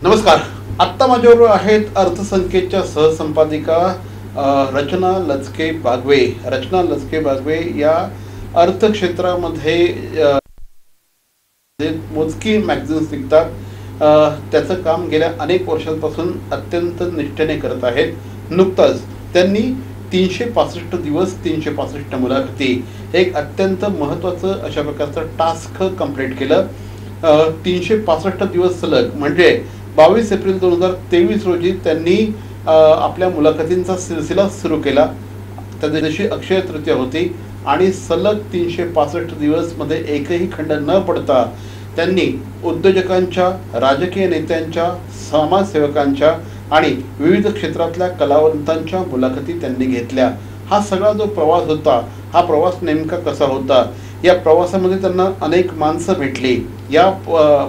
नमस्कार. आत्ता माझ्याबरोबर आहेत अर्थसंकेतच्या सहसंपादिका रचना लचके बागवे. रचना लचके बागवे या अर्थक्षेत्रामध्ये मोजकी मॅगझिन्स निघतात. त्याचं काम गेल्या अनेक वर्षांपासून अत्यंत निष्ठेने करत आहेत. नुकताच त्यांनी 365 दिवस 365 मुलाखती एक अत्यंत महत्त्वाचं अशा प्रकारचं टास्क कंप्लीट केलं. 365 दिवस सलग म्हणजे 22 एप्रिल 2023 रोजी त्यांनी आपल्या मुलाखतींचा सिलसिला सुरू केला. त्या दिवशी अक्षय तृतीया होती आणि सलग 365 दिवसमध्ये एकही खंड न पडता त्यांनी उद्योजकांच्या, राजकीय नेत्यांच्या, समाजसेवकांच्या आणि विविध क्षेत्रातल्या कलावंतांच्या मुलाखती त्यांनी घेतल्या. हा सगळा जो प्रवास होता, हा प्रवास नेमका कसा होता, या प्रवासामध्ये त्यांना अनेक माणसं भेटली.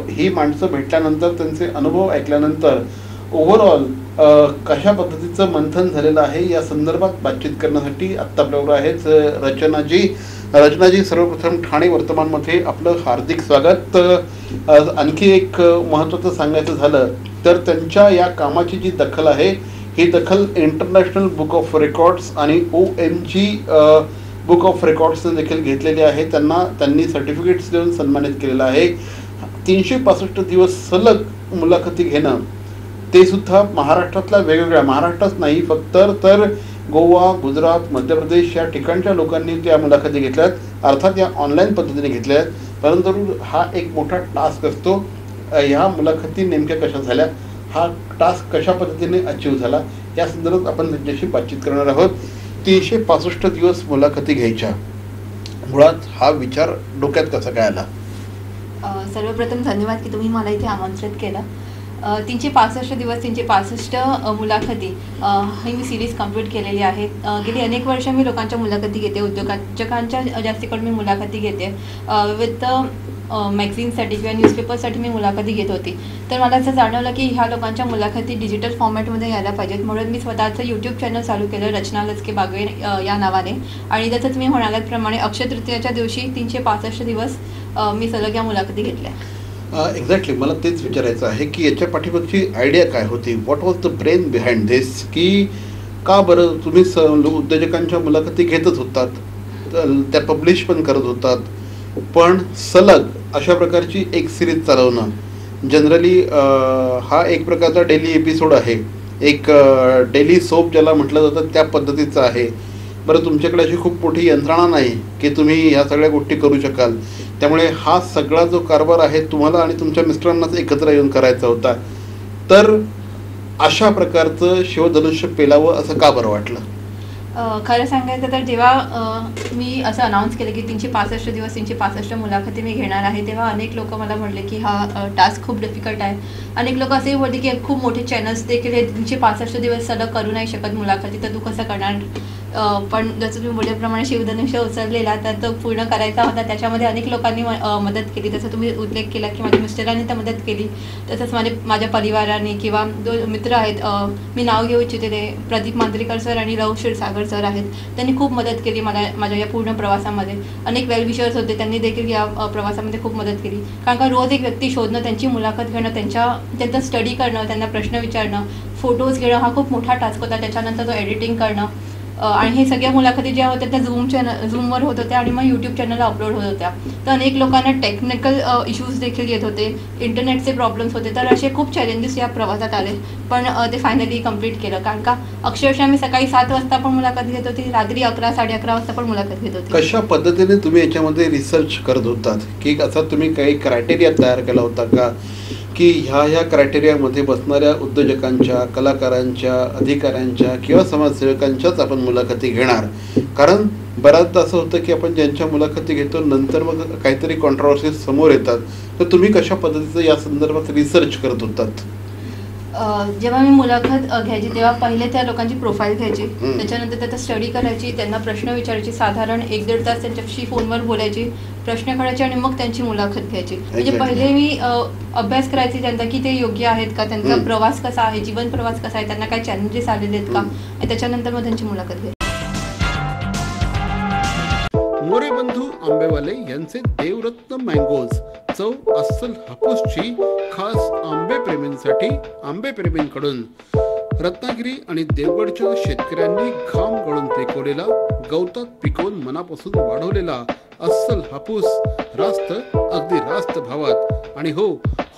ही माणसं भेटल्यानंतर त्यांचे अनुभव ऐकल्यानंतर ओव्हरऑल कशा पद्धतीचं मंथन झालेलं आहे या संदर्भात बातचीत करण्यासाठी आत्ता आपल्याबरोबर आहेत रचनाजी. रचनाजी, सर्वप्रथम ठाणे वर्तमानमध्ये आपलं हार्दिक स्वागत. आणखी एक महत्त्वाचं सांगायचं झालं तर त्यांच्या या कामाची जी दखल आहे, ही दखल इंटरनॅशनल बुक ऑफ रेकॉर्ड्स आणि OMG बुक ऑफ रेकॉर्ड्सने देखील घेतलेली आहे. त्यांनी सर्टिफिकेट्स देऊन सन्मानित केलेलं आहे. 365 दिवस सलग मुलाखती घेणं, ते सुद्धा महाराष्ट्रातल्या वेगवेगळ्या, महाराष्ट्रात नाही फक्त तर गोवा, गुजरात, मध्य प्रदेश या ठिकाणच्या लोकांनी त्या मुलाखती घेतल्यात. अर्थात या ऑनलाईन पद्धतीने घेतल्या आहेत, परंतु हा एक मोठा टास्क असतो. ह्या मुलाखती नेमक्या कशा झाल्या, हा टास्क कशा पद्धतीने अचीव झाला, या संदर्भात आपण त्यांच्याशी बातचीत करणार आहोत. 365 दिवस मुलाखती घ्यायच्या, मुळात हा विचार डोक्यात कसा काय आला? सर्वप्रथम धन्यवाद की तुम्ही मला इथे आमंत्रित केलं. 365 दिवस 365 मुलाखती ही मी सिरीज कंप्लीट केलेली आहे. गेली अनेक वर्ष मी लोकांच्या मुलाखती घेते, उद्योजकांच्या जास्ती करून मी मुलाखती घेते. विथ मॅगझिनसाठी किंवा न्यूजपेपरसाठी मी मुलाखती घेत होती. तर मला असं जाणवलं की ह्या लोकांच्या मुलाखती डिजिटल फॉर्मॅटमध्ये यायला पाहिजेत, म्हणून मी स्वतःचं यूट्यूब चॅनल चालू केलं रचना लचके बागवे या नावाने. आणि जसं तुम्ही म्हणाल्याप्रमाणे अक्षय तृतीयाच्या दिवशी 365 दिवस मी सलग या मुलाखती घेतल्या. एक्झॅक्टली, मला तेच विचारायचं आहे की याच्या पाठीमागची आयडिया काय होती? What was the brain behind this? की का बरं तुम्ही उद्योजकांच्या मुलाखती घेतच होतात, त्या पब्लिश पण करत होतात, पण सलग अशा प्रकारची एक सिरीज चालवणं, जनरली हा एक प्रकारचा डेली एपिसोड आहे, एक डेली सोप ज्याला म्हटलं जातं त्या पद्धतीचं आहे. बरं, तुमच्याकडे अशी खूप मोठी यंत्रणा नाही की तुम्ही ह्या सगळ्या गोष्टी करू शकाल, त्यामुळे हा सगळा जो कारभार आहे तुम्हाला आणि तुमच्या मिस्टरांनाच एकत्र येऊन करायचा होता. तर अशा प्रकारचं शिवधनुष्य पेलावं असं का बरं वाटलं? खरं सांगायचं तर जेव्हा मी असं अनाऊन्स केलं की 365 दिवस 365 मुलाखती मी घेणार आहे, तेव्हा अनेक लोक मला म्हटले की हा टास्क खूप डिफिकल्ट आहे. अनेक लोक असेही बोलले की खूप मोठे चॅनल्स देखील हे 365 दिवस सलग करू नाही शकत मुलाखती, तर तू कसं करणार? पण जसं तुम्ही बोलल्याप्रमाणे शिवधनुष्य उचललेला तर तो पूर्ण करायचा होता. त्याच्यामध्ये अनेक लोकांनी मदत केली. जसं तुम्ही उल्लेख केला की माझ्या मिस्टरांनी तर मदत केली, तसंच माझ्या परिवाराने किंवा जो मित्र आहेत, मी नाव घेऊ इच्छिते ते प्रदीप मांजरेकर सर आणि रव क्षीरसागर सर आहेत, त्यांनी खूप मदत केली मला माझ्या या पूर्ण प्रवासामध्ये. अनेक वेल विशर्स होते, त्यांनी देखील या प्रवासामध्ये खूप मदत केली. कारण का रोज एक व्यक्ती शोधणं, त्यांची मुलाखत घेणं, त्यांचा स्टडी करणं, त्यांना प्रश्न विचारणं, फोटोज घेणं हा खूप मोठा टास्क होता. त्याच्यानंतर तो एडिटिंग करणं, आणि हे सगळ्या मुलाखती ज्या होत्या त्या झूमवर होत होत्या आणि मग यूट्यूब चॅनलला अपलोड होत होत्या. तर अनेक लोकांना टेक्निकल इश्यूज देखील येत होते, इंटरनेटचे प्रॉब्लेम्स होते. तर असे खूप चॅलेंजेस या प्रवासात आले, पण ते फायनली कंप्लीट केलं. कारण का अक्षरशः मी सकाळी 7 वाजता पण मुलाखत घेत होती, रात्री 11, 11:30 वाजता पण मुलाखत घेत होती. कशा पद्धतीने तुम्ही याच्यामध्ये रिसर्च करत होतात, की असा तुम्ही काही क्रायटेरिया तयार केला होता का, की ह्या क्रायटेरियामध्ये बसणाऱ्या उद्योजकांच्या, कलाकारांच्या, अधिकाऱ्यांच्या किंवा समाजसेवकांच्याच आपण मुलाखती घेणार? कारण बऱ्याचदा असं होतं की आपण ज्यांच्या मुलाखती घेतो नंतर मग काहीतरी कॉन्ट्रोवर्सीज समोर येतात. तर तुम्ही कशा पद्धतीचं या संदर्भात रिसर्च करत होतात? जेव्हा मी मुलाखत घ्यायची तेव्हा पहिले त्या लोकांची प्रोफाईल घ्यायची, त्याच्यानंतर त्याचा स्टडी करायची, त्यांना प्रश्न विचारायची, साधारण 1-1.5 तास त्यांच्याशी फोनवर बोलायची, प्रश्न करायचे आणि मग त्यांची मुलाखत घ्यायची. म्हणजे पहिले मी अभ्यास करायचे त्यांचा की ते योग्य आहेत का, त्यांचा प्रवास कसा आहे, जीवन प्रवास कसा आहे, त्यांना काय चॅलेंजेस आलेले आहेत का, आणि त्याच्यानंतर मग त्यांची मुलाखत घ्यायची. मोरे बंधू आंबेवाले यांचे देवरत्न मँगोज चव अस्सल हापूसची खास आंबे प्रेमींसाठी आंबे प्रेमींकडून रत्नागिरी आणि देवगडच्या शेतकऱ्यांनी घाम गळून पिकवलेला, गवतात पिकवून मनापासून वाढवलेला अस्सल हापूस रास्त, अगदी रास्त भावात आणि हो,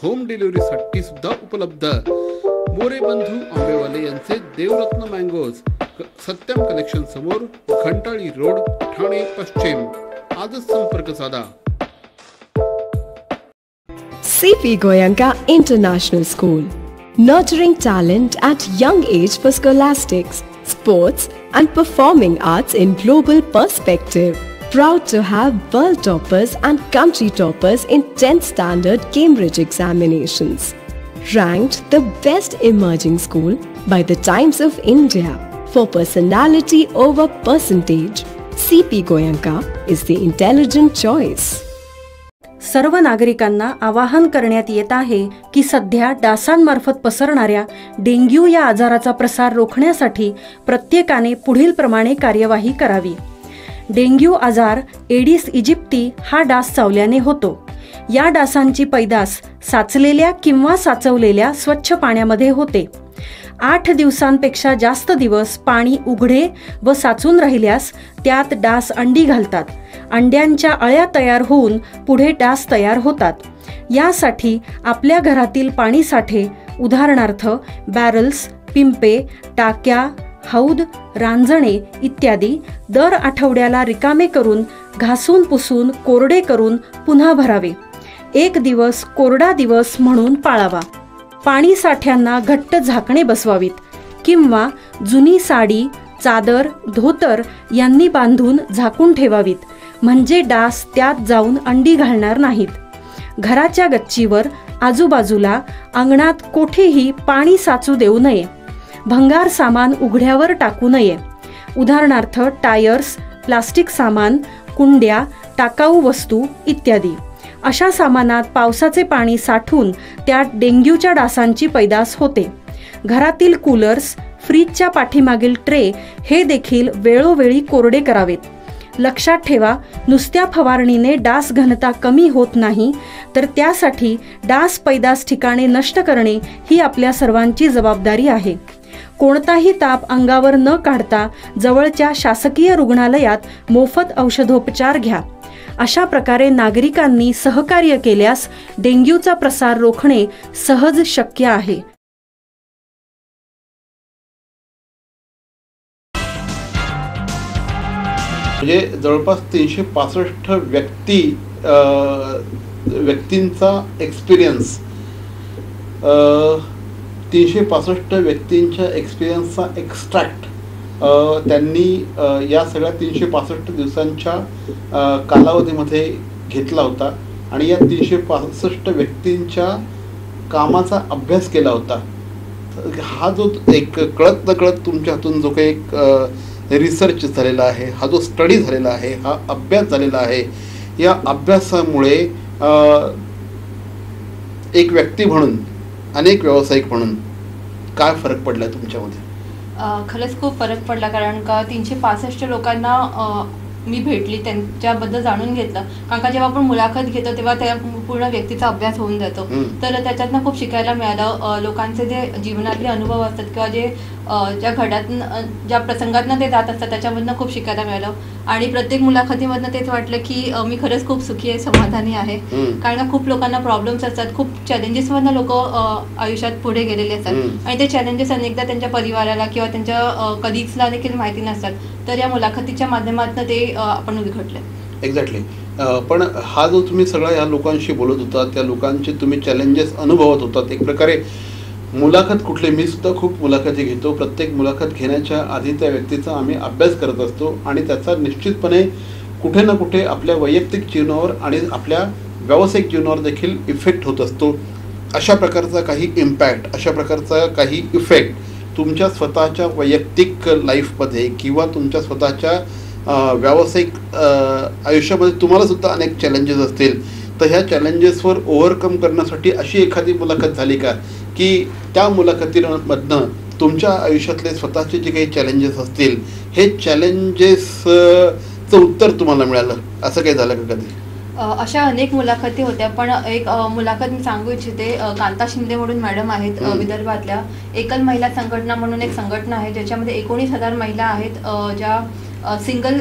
होम डिलिव्हरीसाठी सुद्धा उपलब्ध. मोरे बंधू आंबेवाले यांचे देवरत्न मँगोज, सत्यम कलेक्शन समोर, घंटाळी रोड, ठाणे पश्चिम. आजच संपर्क साधा. CP Goenka International School, nurturing talent at young age for scholastics, sports and performing arts in global perspective. Proud to have world toppers and country toppers in 10th standard Cambridge examinations. Ranked the best emerging school by the Times of India for personality over percentage. CP Goenka is the intelligent choice. सर्व नागरिकांना आवाहन करण्यात येत आहे की सध्या डासांमार्फत पसरणाऱ्या dengue या आजाराचा प्रसार रोखण्यासाठी प्रत्येकाने पुढील प्रमाणे कार्यवाही करावी. डेंग्यू आजार एडिस इजिप्ती हा डास चावल्याने होतो. या डासांची पैदास साचलेल्या किंवा साचवलेल्या स्वच्छ पाण्यामध्ये होते. 8 दिवसांपेक्षा जास्त दिवस पाणी उघडे व साचून राहिल्यास त्यात डास अंडी घालतात. अंड्यांच्या अळ्या तयार होऊन पुढे डास तयार होतात. यासाठी आपल्या घरातील पाणी साठे, उदाहरणार्थ बॅरल्स, पिंपे, टाक्या, हौद, रांजणे इत्यादी दर आठवड्याला रिकामे करून घासून पुसून कोरडे करून पुन्हा भरावे. 1 दिवस कोरडा दिवस म्हणून पाळावा. पाणी साठ्यांना घट्ट झाकणे बसवावीत किंवा जुनी साडी, चादर, धोतर यांनी बांधून झाकून ठेवावीत, म्हणजे डास त्यात जाऊन अंडी घालणार नाहीत. घराच्या गच्चीवर, आजूबाजूला, अंगणात कोठेही पाणी साचू देऊ नये. भंगार सामान उघड्यावर टाकू नये, उदाहरणार्थ टायर्स, प्लास्टिक सामान, कुंड्या, टाकाऊ वस्तू इत्यादी. अशा सामानात पावसाचे पाणी साठून त्यात डेंग्यूच्या डासांची पैदास होते. घरातील कूलर्स, फ्रीजच्या पाठीमागील ट्रे हे देखील वेळोवेळी कोरडे करावेत. लक्षात ठेवा, नुसत्या फवारणीने डास घनता कमी होत नाही, तर त्यासाठी डास पैदास ठिकाणे नष्ट करणे ही आपल्या सर्वांची जबाबदारी आहे. कोणताही ताप अंगावर न काढता जवळच्या शासकीय रुग्णालयात मोफत औषधोपचार घ्या. अशा प्रकारे नागरिकांनी सहकार्य केल्यास डेंग्यूचा प्रसार रोखणे सहज शक्य आहे. म्हणजे जवळपास 365 व्यक्तींचा एक्सपिरियन्स, 365 व्यक्तींच्या एक्सपिरियन्सचा एक्स्ट्रॅक्ट त्यांनी या सगळ्या 365 दिवसांच्या कालावधीमध्ये घेतला होता आणि या 365 व्यक्तींच्या कामाचा अभ्यास केला होता. हा जो एक कळत नकळत तुमच्या हातून जो काही एक रिसर्च झालेला आहे, हा जो स्टडी झालेला आहे, हा अभ्यास झालेला आहे, या अभ्यासामुळे एक व्यक्ती म्हणून, अनेक व्यावसायिक म्हणून काय फरक पडला तुमच्यामध्ये? खरंच खूप फरक पडला, कारण का 365 लोकांना मी भेटली, त्यांच्याबद्दल जाणून घेतलं. कारण का जेव्हा आपण मुलाखत घेतो तेव्हा त्या पूर्ण व्यक्तीचा अभ्यास होऊन जातो, तर त्याच्यातनं खूप शिकायला मिळालं. लोकांचे जे जीवनातले अनुभव असतात किंवा जे ज्या घडातून, ज्या प्रसंगातनं ते जात असतात त्याच्यामधनं खूप शिकायला मिळालं. आणि प्रत्येक मुलाखतीमधनं तेच वाटलं की मी खरंच खूप सुखी आहे, समाधानी आहे. कारण का खूप लोकांना प्रॉब्लेम्स असतात, खूप चॅलेंजेसमधनं लोक आयुष्यात पुढे गेलेले असतात आणि ते चॅलेंजेस अनेकदा त्यांच्या परिवाराला किंवा त्यांच्या कलिग्सला देखील माहिती नसतात. तर या मुलाखतीच्या माध्यमातून ते आपण उलगडले. एक्झॅक्टली. पण हा जो तुम्ही सगळा या लोकांशी बोलत होता, त्या लोकांचे तुम्ही चॅलेंजेस अनुभवत होतात. एक प्रकारे मुलाखत कुठली, मी सुद्धा खूप मुलाखती घेतो. प्रत्येक मुलाखत घेण्याच्या आधी त्या व्यक्तीचा आम्ही अभ्यास करत असतो आणि त्याचा निश्चितपणे कुठे ना कुठे आपल्या वैयक्तिक जीवनावर आणि आपल्या व्यावसायिक जीवनावर देखील इफेक्ट होत असतो. अशा प्रकारचा काही इम्पॅक्ट, अशा प्रकारचा काही इफेक्ट तुमच्या स्वतःच्या वैयक्तिक लाईफमध्ये किंवा तुमच्या स्वतःच्या व्यावसायिक आयुष्यामध्ये तुम्हाला सुद्धा अनेक चॅलेंजेस असतील, तर ह्या चॅलेंजेसवर ओव्हरकम करण्यासाठी अशी एखादी मुलाखत झाली का की त्या मुलाखतीमधनं तुमच्या आयुष्यातले स्वतःचे जे काही चॅलेंजेस असतील, हे चॅलेंजेसचं उत्तर तुम्हाला मिळालं, असं काही झालं का कधी? अशा अनेक मुलाखती होत्या, पण एक मुलाखत मी सांगू इच्छिते. कांता शिंदे म्हणून मॅडम आहेत विदर्भातल्या. एकल महिला संघटना म्हणून एक संघटना आहे ज्याच्यामध्ये 19,000 महिला आहेत, ज्या सिंगल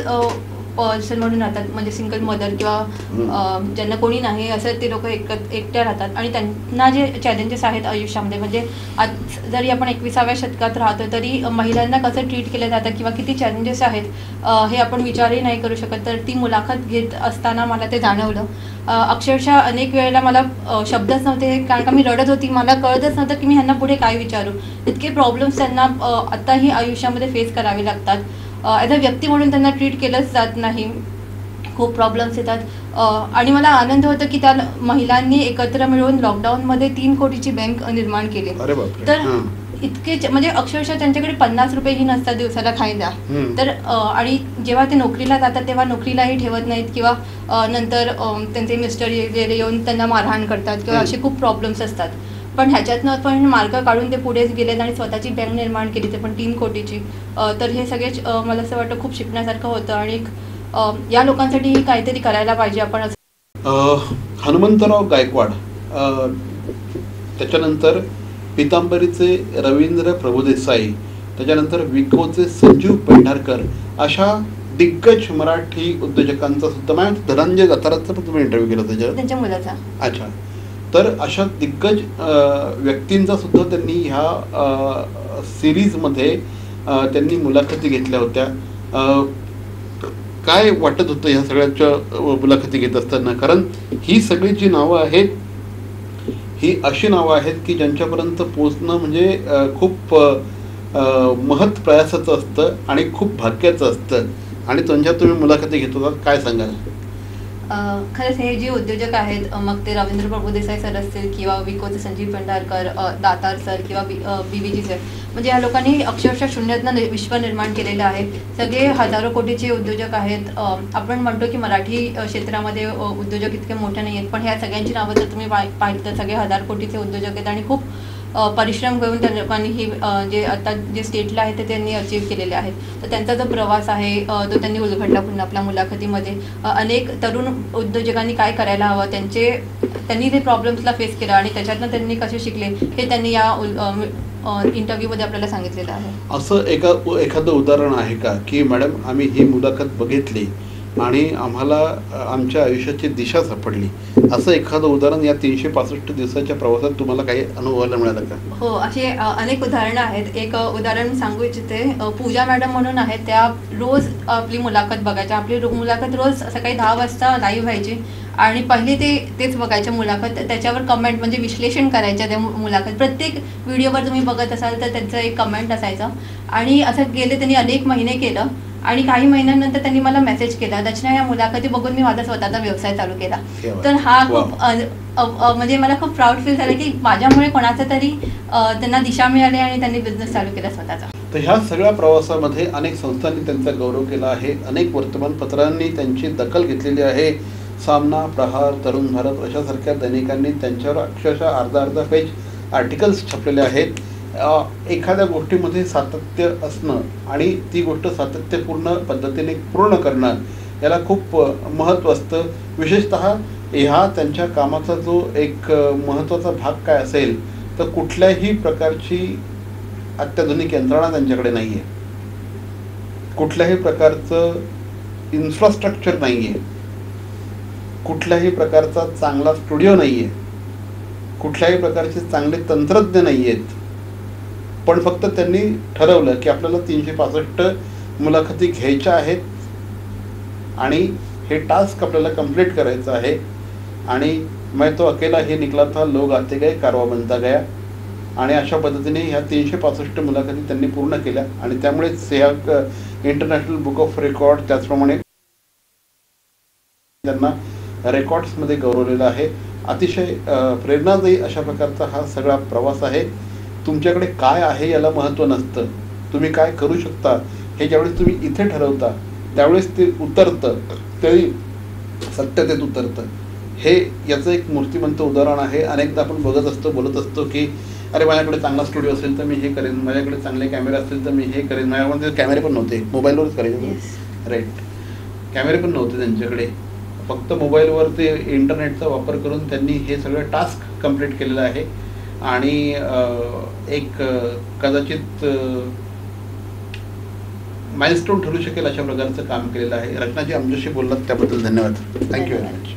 पर्सन म्हणून राहतात, म्हणजे सिंगल मदर किंवा ज्यांना कोणी नाही असं ते लोक एकट्या राहतात. आणि त्यांना जे चॅलेंजेस आहेत आयुष्यामध्ये, म्हणजे आज जरी आपण 21व्या शतकात राहतो तरी महिलांना कसं ट्रीट केलं जातं किंवा किती चॅलेंजेस आहेत हे आपण विचारही नाही करू शकत. तर ती मुलाखत घेत असताना मला ते जाणवलं. अक्षरशः अनेक वेळेला मला शब्दच नव्हते, कारण का मी रडत होती. मला कळतच नव्हतं की मी ह्यांना पुढे काय विचारू. इतके प्रॉब्लेम्स त्यांना आत्ताही आयुष्यामध्ये फेस करावे लागतात. ॲज अ व्यक्ती म्हणून त्यांना ट्रीट केलंच जात नाही. खूप प्रॉब्लेम्स येतात. आणि मला आनंद होतो की त्या महिलांनी एकत्र मिळून लॉकडाऊनमध्ये 3 कोटीची बँक निर्माण केली. तर इतके म्हणजे अक्षरशः त्यांच्याकडे 50 रुपयेही नसतात दिवसाला खायला. तर आणि जेव्हा ते नोकरीला जातात तेव्हा नोकरीलाही ठेवत नाहीत किंवा नंतर त्यांचे मिस्टर येऊन त्यांना मारहाण करतात किंवा असे खूप प्रॉब्लेम्स असतात. पण ह्याच्यातनं पण मार्ग काढून ते पुढेच गेलेत आणि स्वतःची बँक निर्माण केली, ते पण 3 कोटीची. तर हे सगळे मला असं वाटतं खूप शिकण्यासारखं होतं आणि या लोकांसाठी काहीतरी करायला पाहिजे आपण. हनुमंतराव गायकवाड, त्याच्यानंतर पितांबरीचे रवींद्र प्रभुदेसाई, त्याच्यानंतर विकोचे संजीव पेंढारकर, अशा दिग्गज मराठी उद्योजकांचा सुद्धा धनंजय दत्ताराचा पण तुम्ही इंटरव्ह्यू केला त्यांच्या मुलाचा. अच्छा. तर अशा दिग्गज व्यक्तींचा सुद्धा त्यांनी ह्या सिरीजमध्ये त्यांनी मुलाखती घेतल्या होत्या. काय वाटत होतं ह्या सगळ्याच्या मुलाखती घेत असताना? कारण ही सगळी जी नावं आहेत ही अशी नावं आहेत की ज्यांच्यापर्यंत पोचणं म्हणजे खूप महत् प्रयासाचं असतं आणि खूप भाग्याचं असतं. आणि त्यांच्या तुम्ही मुलाखती घेत होता, काय सांगाल? खरंच हे जे उद्योजक आहेत, मग ते रवींद्र प्रभुदेसाई सर असतील किंवा विकोचे संजीव पेंढारकर, दातार सर किंवा BVG सर, म्हणजे या लोकांनी अक्षरशः शून्यातनं विश्व निर्माण केलेलं आहे. सगळे हजारो कोटीचे उद्योजक आहेत. आपण म्हणतो की मराठी क्षेत्रामध्ये उद्योजक इतके मोठे नाही आहेत, पण ह्या सगळ्यांची नावं जर तुम्ही पाहिली तर सगळे 1000 कोटीचे उद्योजक आहेत आणि खूप परिश्रम घेऊन त्या लोकांनी ही जे आता जे स्टेटला आहे ते त्यांनी अचीव केलेले आहेत. तर त्यांचा जो प्रवास आहे तो त्यांनी उलगडला पुन्हा आपल्या मुलाखतीमध्ये. अनेक तरुण उद्योजकांनी काय करायला हवं, त्यांनी ते प्रॉब्लेम्सला फेस केलं आणि त्याच्यातनं त्यांनी कसे शिकले हे त्यांनी या इंटरव्ह्यूमध्ये आपल्याला सांगितलेलं आहे. असं एखादं उदाहरण आहे का की मॅडम आम्ही ही मुलाखत बघितली आणि आम्हाला आमच्या आयुष्याची दिशा सापडली, असं एखादं उदाहरण या 365 दिवसाच्या प्रवासात तुम्हाला काही अनुभवायला मिळालं का? हो, असे अनेक उदाहरणं आहेत. एक उदाहरण सांगू इच्छिते. पूजा मॅडम म्हणून आहेत, त्या रोज आपली मुलाखत बघायच्या. आपली मुलाखत रोज सकाळी 10 वाजता लाईव्ह व्हायची आणि पहिले तेच बघायच्या मुलाखत, त्याच्यावर कमेंट म्हणजे विश्लेषण करायच्या त्या मुलाखत. प्रत्येक व्हिडिओवर तुम्ही बघत असाल तर त्यांचं एक कमेंट असायचं. आणि असं गेले त्यांनी अनेक महिने केलं आणि काही महिन्यानंतर त्यांनी मला मेसेज केला, रचना या मुलाखती बघून मी माझा स्वतःचा व्यवसाय चालू केला. तर हा खूप म्हणजे मला खूप प्राऊड फील झालं की माझ्यामुळे कोणाचं तरी त्यांना दिशा मिळाली आणि त्यांनी बिझनेस चालू केला स्वतःचा. तर ह्या सगळ्या प्रवासामध्ये अनेक संस्थांनी त्यांचा गौरव केला आहे, अनेक वर्तमानपत्रांनी त्यांची दखल घेतलेली आहे. सामना, प्रहार, तरुण भारत अशासारख्या दैनिकांनी त्यांच्यावर अक्षरशः अर्धा पेज आर्टिकल्स छापलेले आहेत. एखाद्या गोष्टीमध्ये सातत्य असणं आणि ती गोष्ट सातत्यपूर्ण पद्धतीने पूर्ण करणं याला खूप महत्त्व असतं. विशेषतः ह्या त्यांच्या कामाचा जो एक महत्त्वाचा भाग काय असेल तर कुठल्याही प्रकारची अत्याधुनिक यंत्रणा त्यांच्याकडे नाही आहे, कुठल्याही प्रकारचं इन्फ्रास्ट्रक्चर नाही आहे, कुठल्याही प्रकारचा चांगला स्टुडिओ नाही आहे, कुठल्याही प्रकारचे चांगले तंत्रज्ञ नाही आहेत. पण फक्त त्यांनी ठरवलं की आपल्याला 365 मुलाखती घ्यायच्या आहेत आणि हे टास्क आपल्याला कंप्लीट करायचं आहे. आणि मैं तो अकेला हे निकला था, लोग आते गए, कारवा बनता गया. आणि अशा पद्धतीने ह्या 365 मुलाखती त्यांनी पूर्ण केल्या आणि त्यामुळेच ह्या इंटरनॅशनल बुक ऑफ रेकॉर्ड त्याचप्रमाणे त्यांना रेकॉर्ड्समध्ये गौरवलेलं आहे. अतिशय प्रेरणादायी अशा प्रकारचा हा सगळा प्रवास आहे. तुमच्याकडे काय आहे याला महत्त्व नसतं, तुम्ही काय करू शकता हे ज्यावेळेस तुम्ही इथे ठरवता त्यावेळेस ते उतरतं, ते सत्यतेत उतरतं. हे याचं एक मूर्तिमंत उदाहरण आहे. अनेकदा आपण बघत असतो, बोलत असतो की अरे माझ्याकडे चांगला स्टुडिओ असेल तर मी हे करेन, माझ्याकडे चांगले कॅमेरे असतील तर मी हे करेन. माझ्यामध्ये कॅमेरे पण नव्हते, मोबाईलवरच करायचे. राईट, कॅमेरे पण नव्हते त्यांच्याकडे. फक्त मोबाईलवर ते इंटरनेटचा वापर करून त्यांनी हे सगळं टास्क कंप्लीट केलेलं आहे आणि एक कदाचित माइलस्टोन ठरू शकेल अशा प्रकारचं काम केलेलं आहे. रचनाजी आमच्याशी बोललात त्याबद्दल धन्यवाद. Thank you very much.